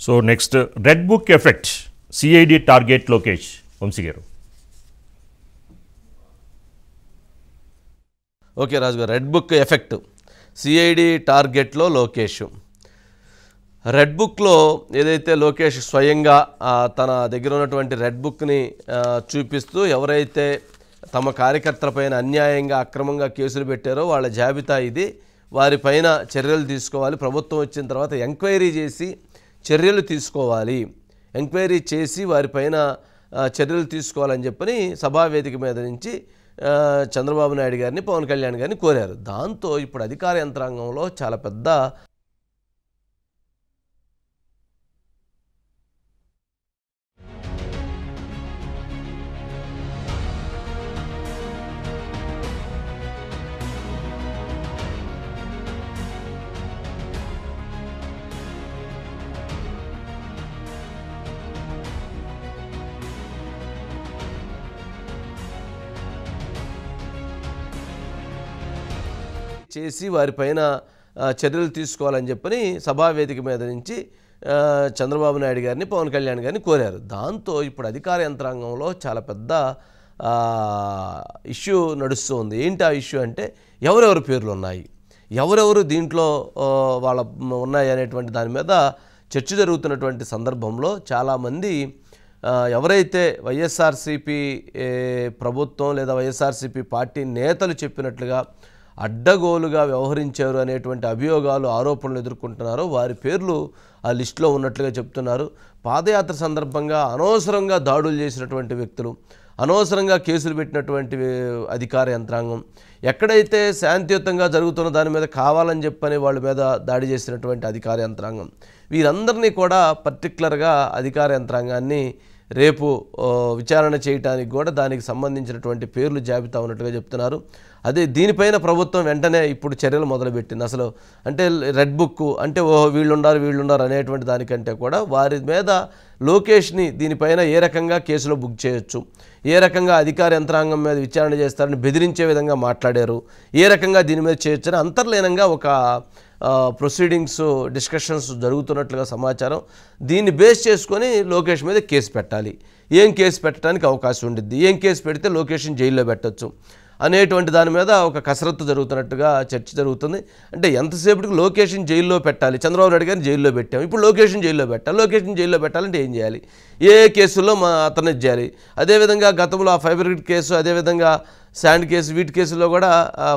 So next red book effect CID target Lokesh Vamsi గారు. Okay Raju గారు, red book effect CID టార్గెట్లో Lokesh. Red బుక్లో ఏదైతే లోకేష్ స్వయంగా తన దగ్గర ఉన్నటువంటి రెడ్ బుక్ని చూపిస్తూ ఎవరైతే తమ కార్యకర్తలపైన అన్యాయంగా అక్రమంగా కేసులు పెట్టారో వాళ్ళ జాబితా ఇది, వారిపైన చర్యలు తీసుకోవాలి, ప్రభుత్వం వచ్చిన తర్వాత ఎంక్వైరీ చేసి చర్యలు తీసుకోవాలి, ఎంక్వైరీ చేసి వారిపైన చర్యలు తీసుకోవాలని చెప్పని సభావేదిక మీద నుంచి చంద్రబాబు నాయుడు గారిని, పవన్ కళ్యాణ్ గారిని కోరారు. దాంతో ఇప్పుడు అధికార యంత్రాంగంలో చాలా పెద్ద చేసి వారిపైన చర్యలు తీసుకోవాలని చెప్పని సభావేదిక మీద నుంచి చంద్రబాబు నాయుడు గారిని, పవన్ కళ్యాణ్ గారిని కోరారు. దాంతో ఇప్పుడు అధికార యంత్రాంగంలో చాలా పెద్ద ఇష్యూ నడుస్తుంది. ఏంటి ఆ ఇష్యూ అంటే ఎవరెవరు పేర్లు ఉన్నాయి, ఎవరెవరు దీంట్లో వాళ్ళ ఉన్నాయి అనేటువంటి దాని మీద చర్చ జరుగుతున్నటువంటి సందర్భంలో చాలామంది ఎవరైతే వైఎస్ఆర్సీపీ ప్రభుత్వం లేదా వైఎస్ఆర్సీపీ పార్టీ నేతలు చెప్పినట్లుగా అడ్డగోలుగా వ్యవహరించారు అనేటువంటి అభియోగాలు, ఆరోపణలు ఎదుర్కొంటున్నారో వారి పేర్లు ఆ లిస్టులో ఉన్నట్లుగా చెప్తున్నారు. పాదయాత్ర సందర్భంగా అనవసరంగా దాడులు చేసినటువంటి వ్యక్తులు, అనవసరంగా కేసులు పెట్టినటువంటి అధికార యంత్రాంగం, ఎక్కడైతే శాంతియుతంగా జరుగుతున్న దాని మీద కావాలని చెప్పని వాళ్ళ మీద దాడి చేసినటువంటి అధికార యంత్రాంగం, వీరందరినీ కూడా పర్టికులర్గా అధికార యంత్రాంగాన్ని రేపు విచారణ చేయడానికి కూడా దానికి సంబంధించినటువంటి పేర్లు జాబితా ఉన్నట్టుగా చెప్తున్నారు. అదే దీనిపైన ప్రభుత్వం వెంటనే ఇప్పుడు చర్యలు మొదలుపెట్టింది. అసలు అంటే రెడ్ బుక్ అంటే వీళ్ళుండారు అనేటువంటి దానికంటే కూడా వారి మీద లోకేష్ని దీనిపైన ఏ రకంగా కేసులో బుక్ చేయొచ్చు, ఏ రకంగా అధికార యంత్రాంగం మీద విచారణ చేస్తారని బెదిరించే విధంగా మాట్లాడారు, ఏ రకంగా దీని మీద చేయొచ్చు అని అంతర్లీనంగా ఒక ప్రొసీడింగ్స్, డిస్కషన్స్ జరుగుతున్నట్లుగా సమాచారం. దీన్ని బేస్ చేసుకొని లోకేష్ మీద కేసు పెట్టాలి, ఏం కేసు పెట్టడానికి అవకాశం ఉండిద్ది, ఏం కేసు పెడితే లోకేష్ని జైల్లో పెట్టచ్చు అనేటువంటి దాని మీద ఒక కసరత్తు జరుగుతున్నట్టుగా చర్చ జరుగుతుంది. అంటే ఎంతసేపటికి లోకేష్ని జైల్లో పెట్టాలి, చంద్రబాబు నాయుడు గారిని జైల్లో పెట్టాము, ఇప్పుడు లోకేష్ని జైల్లో పెట్టాలి, లోకేష్ని జైల్లో పెట్టాలంటే ఏం చేయాలి, ఏ కేసుల్లో అతన్ని చేయాలి. అదేవిధంగా గతంలో ఆ ఫైబర్ గ్రిడ్ కేసు, అదేవిధంగా శాండ్ కేసు, వీటి కేసుల్లో కూడా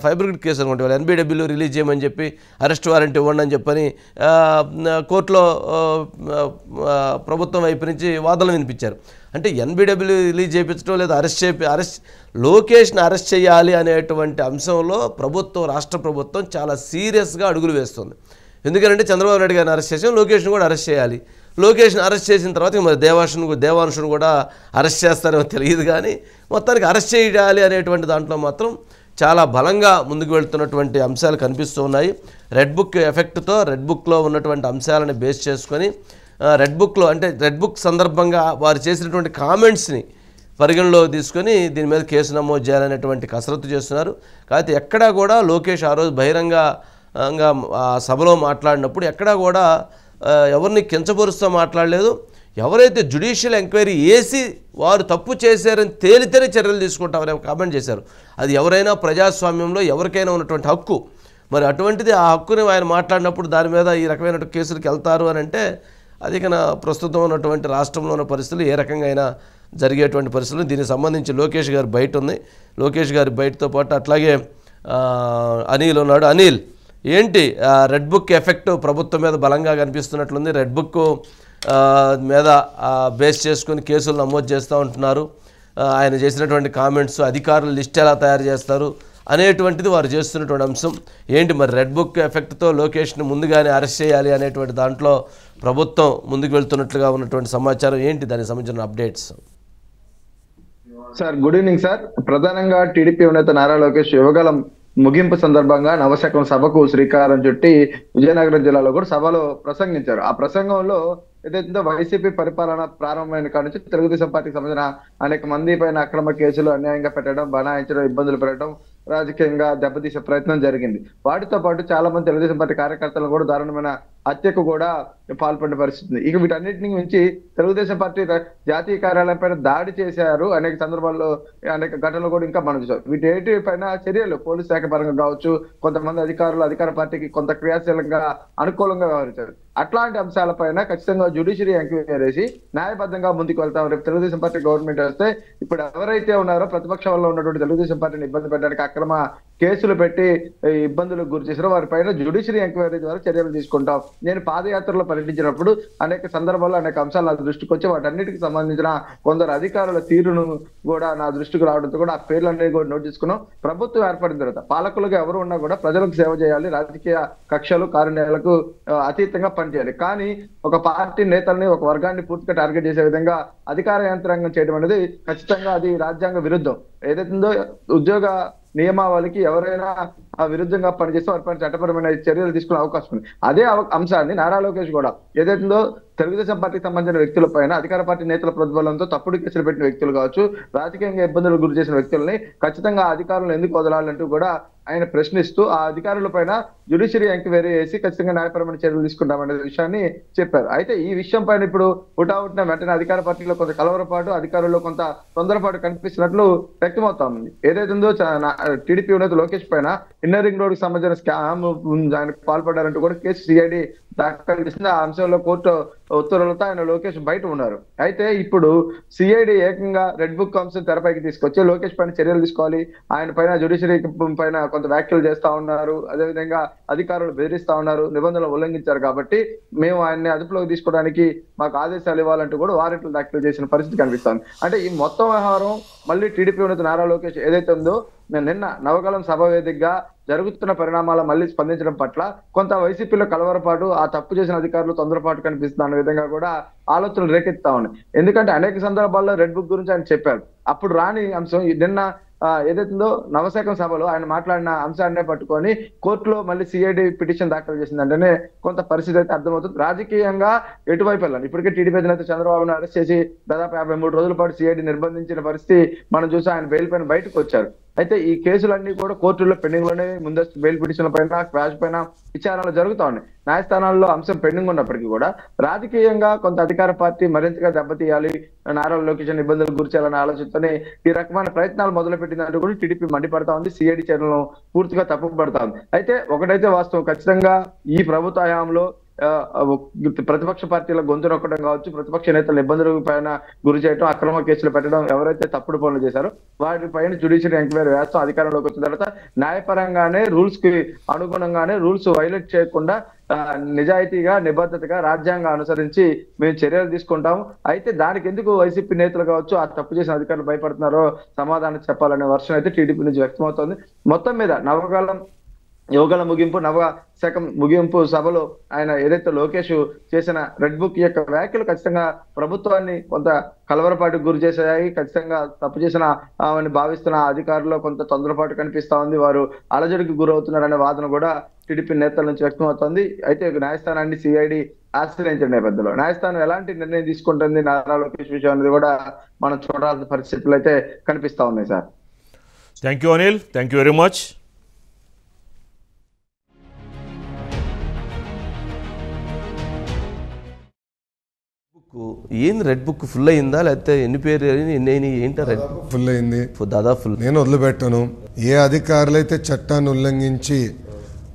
ఫైబర్ గ్రిడ్ కేసు అనుకుంటే వాళ్ళు ఎన్బిడబ్ల్యూ రిలీజ్ చేయమని చెప్పి అరెస్ట్ వారెంట్ ఇవ్వండి అని చెప్పని కోర్టులో ప్రభుత్వం వైపు నుంచి వాదనలు వినిపించారు. అంటే ఎన్బిడబ్ల్యూ రిలీజ్ చేయించడం లేదా లోకేష్ని అరెస్ట్ చేయాలి అనేటువంటి అంశంలో ప్రభుత్వం, రాష్ట్ర ప్రభుత్వం చాలా సీరియస్గా అడుగులు వేస్తుంది. ఎందుకంటే చంద్రబాబు నాయుడు గారిని అరెస్ట్ చేసాం, లోకేష్ని కూడా అరెస్ట్ చేయాలి. లోకేష్ని అరెస్ట్ చేసిన తర్వాత మరి దేవాంశును కూడా అరెస్ట్ చేస్తారేమో తెలియదు, కానీ మొత్తానికి అరెస్ట్ చేయాలి అనేటువంటి దాంట్లో మాత్రం చాలా బలంగా ముందుకు వెళ్తున్నటువంటి అంశాలు కనిపిస్తూ ఉన్నాయి. రెడ్ బుక్ ఎఫెక్ట్తో రెడ్ బుక్లో ఉన్నటువంటి అంశాలను బేస్ చేసుకొని రెడ్ బుక్లో అంటే రెడ్ బుక్ సందర్భంగా వారు చేసినటువంటి కామెంట్స్ని పరిగణలో తీసుకొని దీని మీద కేసు నమోదు చేయాలనేటువంటి కసరత్తు చేస్తున్నారు. కాకపోతే ఎక్కడా కూడా లోకేష్ ఆ రోజు బహిరంగంగా సభలో మాట్లాడినప్పుడు ఎక్కడా కూడా ఎవరిని కించపరుస్తూ మాట్లాడలేదు. ఎవరైతే జ్యుడిషియల్ ఎంక్వైరీ వేసి వారు తప్పు చేశారని తేలితేనే చర్యలు తీసుకుంటామని కామెంట్ చేశారు. అది ఎవరైనా ప్రజాస్వామ్యంలో ఎవరికైనా ఉన్నటువంటి హక్కు. మరి అటువంటిది ఆ హక్కుని ఆయన మాట్లాడినప్పుడు దాని మీద ఈ రకమైన కేసులకు వెళ్తారు అని అంటే అది ప్రస్తుతం ఉన్నటువంటి రాష్ట్రంలో ఉన్న పరిస్థితులు ఏ రకంగా అయినా జరిగేటువంటి పరిస్థితులు. దీనికి సంబంధించి లోకేష్ గారి బయట ఉంది. లోకేష్ గారి బయటతో పాటు అట్లాగే అనిల్ ఉన్నాడు. అనిల్, ఏంటి రెడ్ బుక్ ఎఫెక్ట్ ప్రభుత్వం మీద బలంగా కనిపిస్తున్నట్లుంది. రెడ్ బుక్ మీద బేస్ చేసుకుని కేసులు నమోదు చేస్తూ ఉంటున్నారు. ఆయన చేసినటువంటి కామెంట్స్, అధికారులు లిస్ట్ ఎలా తయారు చేస్తారు అనేటువంటిది వారు చేస్తున్నటువంటి అంశం. ఏంటి మరి రెడ్ బుక్ ఎఫెక్ట్తో లోకేష్ని ముందుగానే అరెస్ట్ చేయాలి అనేటువంటి దాంట్లో ప్రభుత్వం ముందుకు వెళ్తున్నట్లుగా ఉన్నటువంటి సమాచారం ఏంటి, దానికి సంబంధించిన updates? Sir good evening sir. ప్రధానంగా టీడీపీ నేత నారా లోకేష్ యువగలం ముగింపు సందర్భంగా నవశకం సభకు శ్రీకారం చుట్టి విజయనగరం జిల్లాలో కూడా సభలో ప్రసంగించారు. ఆ ప్రసంగంలో ఏదైతే వైసీపీ పరిపాలన ప్రారంభమైన కాడ నుంచి తెలుగుదేశం పార్టీకి సంబంధించిన అనేక మంది పైన అక్రమ కేసులు అన్యాయంగా పెట్టడం, బనాయించడం, ఇబ్బందులు పెట్టడం, రాజకీయంగా దెబ్బతీసే ప్రయత్నం జరిగింది. వాటితో పాటు చాలా మంది తెలుగుదేశం పార్టీ కార్యకర్తలను కూడా దారుణమైన హత్యకు కూడా పాల్పడిన పరిస్థితి ఉంది. ఇక వీటన్నిటిని మించి తెలుగుదేశం పార్టీ జాతీయ కార్యాలయం పైన దాడి చేశారు అనేక సందర్భాల్లో, అనేక ఘటనలు కూడా ఇంకా మనం చూసాం. వీటి పైన చర్యలు పోలీస్ శాఖ పరంగా కావచ్చు, కొంతమంది అధికారులు అధికార పార్టీకి కొంత క్రియాశీలంగా అనుకూలంగా వ్యవహరించారు. అట్లాంటి అంశాలపైన ఖచ్చితంగా జ్యుడిషియరీ ఎంక్వైరీ చేసి న్యాయబద్ధంగా ముందుకు వెళ్తాం. రేపు తెలుగుదేశం పార్టీ గవర్నమెంట్ వస్తే ఇప్పుడు ఎవరైతే ఉన్నారో ప్రతిపక్షంలో ఉన్నటువంటి తెలుగుదేశం పార్టీని ఇబ్బంది పెట్టడానికి అక్రమ కేసులు పెట్టి ఇబ్బందులకు గురి చేశారో వారిపైన జ్యుడిషియరీ ఎంక్వైరీ ద్వారా చర్యలు తీసుకుంటాం. నేను పాదయాత్రలో పర్యటించినప్పుడు అనేక సందర్భాల్లో అనేక అంశాలు నా దృష్టికి వచ్చి వాటన్నిటికి సంబంధించిన కొందరు అధికారుల తీరును కూడా నా దృష్టికి రావడంతో కూడా ఆ పేర్లన్నీ కూడా నోట్ చేసుకున్నాం. ప్రభుత్వం ఏర్పడిన తర్వాత పాలకులుగా ఎవరు ఉన్నా కూడా ప్రజలకు సేవ చేయాలి, రాజకీయ కక్షలు కార్యాలయాలకు అతీతంగా పనిచేయాలి. కానీ ఒక పార్టీ నేతల్ని, ఒక వర్గాన్ని పూర్తిగా టార్గెట్ చేసే విధంగా అధికార యంత్రాంగం చేయడం అనేది ఖచ్చితంగా అది రాజ్యాంగ విరుద్ధం. ఏదైతుందో ఉద్యోగ నియమావళికి ఎవరైనా విరుద్ధంగా పనిచేస్తే వారిపైన చట్టపరమైన చర్యలు తీసుకునే అవకాశం ఉంది. అదే అంశాన్ని నారా లోకేష్ కూడా ఏదైతుందో తెలుగుదేశం పార్టీకి సంబంధించిన వ్యక్తుల పైన అధికార పార్టీ నేతల ప్రతిఫలంతో తప్పుడు కేసులు పెట్టిన వ్యక్తులు కావచ్చు, రాజకీయంగా ఇబ్బందులకు గురి చేసిన వ్యక్తుల్ని ఖచ్చితంగా అధికారులను ఎందుకు వదలాలంటూ కూడా ఆయన ప్రశ్నిస్తూ ఆ అధికారుల పైన జ్యుడిషియరీ ఎంక్వైరీ చేసి ఖచ్చితంగా న్యాయపరమైన చర్యలు తీసుకుంటామనే విషయాన్ని చెప్పారు. అయితే ఈ విషయం పైన ఇప్పుడు హుటాహుటిన వెంటనే అధికార పార్టీలో కొంత కలవరపాటు, అధికారుల్లో కొంత తొందరపాటు కనిపిస్తున్నట్లు వ్యక్తమవుతా ఉంది. ఏదైతుందో టీడీపీ ఉన్నత లోకేష్ పైన ఇన్నర్ రింగ్ రోడ్ కి సంబంధించిన స్కామ్ ఆయనకు పాల్పడ్డారంటూ కూడా కేసు సిఐడి దాఖలు చేసింది. ఆ అంశంలో కోర్టు ఉత్తర్వులతో ఆయన లోకేష్ బయట ఉన్నారు. అయితే ఇప్పుడు సిఐడి ఏకంగా రెడ్ బుక్ అంశం తెరపైకి తీసుకొచ్చి లోకేష్ పైన చర్యలు తీసుకోవాలి, ఆయన పైన జ్యుడిషియరీ పైన కొంత వ్యాఖ్యలు చేస్తా ఉన్నారు, అదేవిధంగా అధికారులు బెదిరిస్తా ఉన్నారు, నిబంధనలు ఉల్లంఘించారు కాబట్టి మేము ఆయన్ని అదుపులోకి తీసుకోవడానికి మాకు ఆదేశాలు ఇవ్వాలంటూ కూడా వారెంట్లు దాఖలు చేసిన పరిస్థితి కనిపిస్తుంది. అంటే ఈ మొత్తం వ్యవహారం మళ్ళీ టీడీపీ ఉన్నత నారా లోకేష్ ఏదైతే ఉందో నిన్న నవగలం సభ వేదికగా జరుగుతున్న పరిణామాల మళ్ళీ స్పందించడం పట్ల కొంత వైసీపీలో కలవరపాటు, ఆ తప్పు చేసిన అధికారులు తొందరపాటు కనిపిస్తుంది అన్న విధంగా కూడా ఆలోచనలు రేకెత్తా ఉన్నాయి. ఎందుకంటే అనేక సందర్భాల్లో రెడ్ బుక్ గురించి ఆయన చెప్పారు. అప్పుడు రాని అంశం నిన్న ఏదైతుందో నవశకం సభలో ఆయన మాట్లాడిన అంశాన్నే పట్టుకొని కోర్టులో మళ్ళీ సిఐడి పిటిషన్ దాఖలు చేసిందంటేనే కొంత పరిస్థితి అయితే అర్థమవుతుంది. రాజకీయంగా ఎటువైపు వెళ్ళాలి. ఇప్పటికే టీడీపీ అధినేత చంద్రబాబును అరెస్ట్ చేసి దాదాపు 53 రోజుల పాటు సిఐడి నిర్బంధించిన పరిస్థితి మనం చూసి ఆయన బెయిల్ పైన బయటకు వచ్చారు. అయితే ఈ కేసులన్నీ కూడా కోర్టుల్లో పెండింగ్ లోనే, ముందస్తు బెయిల్ పిటిషన్ల పైన, క్వాష్ పైన విచారణలు జరుగుతా ఉన్నాయి. న్యాయస్థానాల్లో అంశం పెండింగ్ ఉన్నప్పటికీ కూడా రాజకీయంగా కొంత అధికార పార్టీ మరింతగా దెబ్బతీయాలి, నారా లోకేష్ ఇబ్బందులకు గురి చేయాలనే ఆలోచనతోనే ఈ రకమైన ప్రయత్నాలు మొదలుపెట్టిందంటూ కూడా టీడీపీ మండిపడతా ఉంది, సిఐడి చర్యలను పూర్తిగా తప్పుపడతా ఉంది. అయితే ఒకటైతే వాస్తవం, ఖచ్చితంగా ఈ ప్రభుత్వ హయాంలో ప్రతిపక్ష పార్టీల గొంతు నొక్కడం కావచ్చు, ప్రతిపక్ష నేతల ఇబ్బందుల పైన గురి చేయడం, అక్రమ కేసులు పెట్టడం, ఎవరైతే తప్పుడు పనులు చేశారో వాటిపైన జ్యుడిషియరీ ఎంక్వైరీ వేస్తాం. అధికారంలోకి వచ్చిన తర్వాత న్యాయపరంగానే రూల్స్ కి అనుగుణంగానే రూల్స్ వైలేట్ చేయకుండా నిజాయితీగా, నిబద్ధతగా, రాజ్యాంగం అనుసరించి మేము చర్యలు తీసుకుంటాము. అయితే దానికి ఎందుకు వైసీపీ నేతలు కావచ్చు, ఆ తప్పు చేసిన అధికారులు భయపడుతున్నారో సమాధానం చెప్పాలనే వర్షం అయితే టీడీపీ నుంచి వ్యక్తమవుతోంది. మొత్తం మీద యువగల ముగింపు, నవశకం ముగింపు సభలో ఆయన ఏదైతే లోకేష్ చేసిన రెడ్ బుక్ యొక్క వ్యాఖ్యలు ఖచ్చితంగా ప్రభుత్వాన్ని కొంత కలవరపాటుకు గురి చేశాయి. ఖచ్చితంగా తప్పు చేసిన భావిస్తున్న అధికారుల్లో కొంత తొందరపాటు కనిపిస్తా ఉంది, వారు అలజడికి గురవుతున్నారనే వాదన కూడా టీడీపీ నేతల నుంచి వ్యక్తమవుతోంది. అయితే న్యాయస్థానాన్ని సిఐడి ఆశ్రయించిన నేపథ్యంలో న్యాయస్థానం ఎలాంటి నిర్ణయం తీసుకుంటుంది నారా లోకేష్ విషయం అనేది కూడా మనం చూడాల్సిన పరిస్థితులు అయితే కనిపిస్తా ఉన్నాయి. Sir, thank you Anil, thank you very much. ఏంది రెడ్ బుక్ ఫుల్ అయిందా, లేకపోతే ఎన్ని పేరు ఏంటో రెడ్ ఫుల్ అయింది, దాదాపు ఫుల్. నేను వదిలిపెట్టాను. ఏ అధికారులైతే చట్టాన్ని ఉల్లంఘించి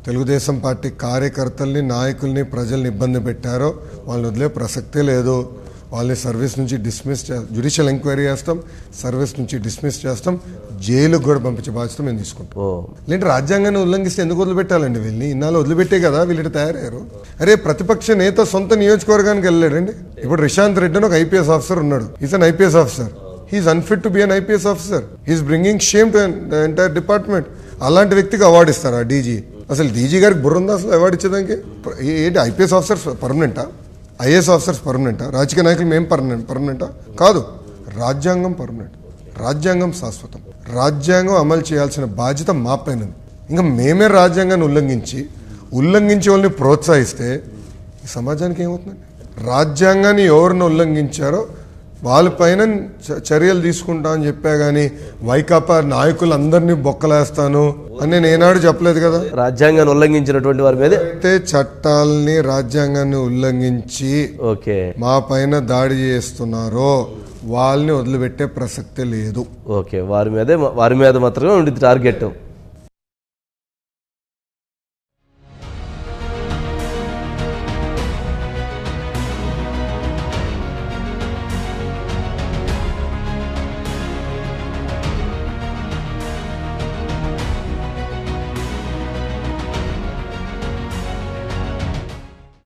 తెలుగుదేశం పార్టీ కార్యకర్తల్ని, నాయకుల్ని, ప్రజల్ని ఇబ్బంది పెట్టారో వాళ్ళని వదిలే ప్రసక్తే లేదు. వాళ్ళని సర్వీస్ నుంచి డిస్మిస్ జ్యుడిషియల్ ఎంక్వైరీ చేస్తాం, సర్వీస్ నుంచి డిస్మిస్ చేస్తాం, జైలుకు కూడా పంపించే బాధ్యత మేము తీసుకుంటాం. లేదంటే రాజ్యాంగాన్ని ఉల్లంఘిస్తే ఎందుకు వదిలిపెట్టాలండి? వీళ్ళని ఇన్నాళ్ళు వదిలిపెట్టే కదా వీళ్ళు తయారయ్యారు. అరే, ప్రతిపక్ష నేత సొంత నియోజకవర్గానికి వెళ్ళాడండి. ఇప్పుడు రిశాంత్ రెడ్డి అని ఒక ఐపీఎస్ ఆఫీసర్ ఉన్నాడు. Is an IPS officer. He's unfit to be an IPS officer. He's bringing shame to the entire department. అలాంటి వ్యక్తికి అవార్డు ఇస్తారా డీజీ? అసలు డీజీ గారికి బుర్ర ఉందా అసలు అవార్డు ఇచ్చేదానికి? ఏంటి ఐపీఎస్ ఆఫీసర్స్ పర్మనెంటా? ఐఏఎస్ ఆఫీసర్స్ పర్మనెంటా? రాజకీయ నాయకులు మేము పర్మనెంటా? కాదు. రాజ్యాంగం పర్మనెంట్, రాజ్యాంగం శాశ్వతం. రాజ్యాంగం అమలు చేయాల్సిన బాధ్యత మా పైన. ఇంకా మేమే రాజ్యాంగాన్ని ఉల్లంఘించే వాళ్ళని ప్రోత్సహిస్తే ఈ సమాజానికి ఏమవుతుందండి? రాజ్యాంగాన్ని ఎవరిని ఉల్లంఘించారో వాళ్ళపైన చర్యలు తీసుకుంటా అని చెప్పా గానీ వైకాపా నాయకులందరినీ బొక్కలేస్తాను అని నేను ఏనాడు చెప్పలేదు కదా. రాజ్యాంగాన్ని ఉల్లంఘించినటువంటి వారి మీద అయితే చట్టాలని రాజ్యాంగాన్ని ఉల్లంఘించి మా పైన దాడి చేస్తున్నారో వాళ్ళని వదిలిపెట్టే ప్రసక్తే లేదు. ఓకే, వారి మీద మాత్రమే ఉండి టార్గెట్.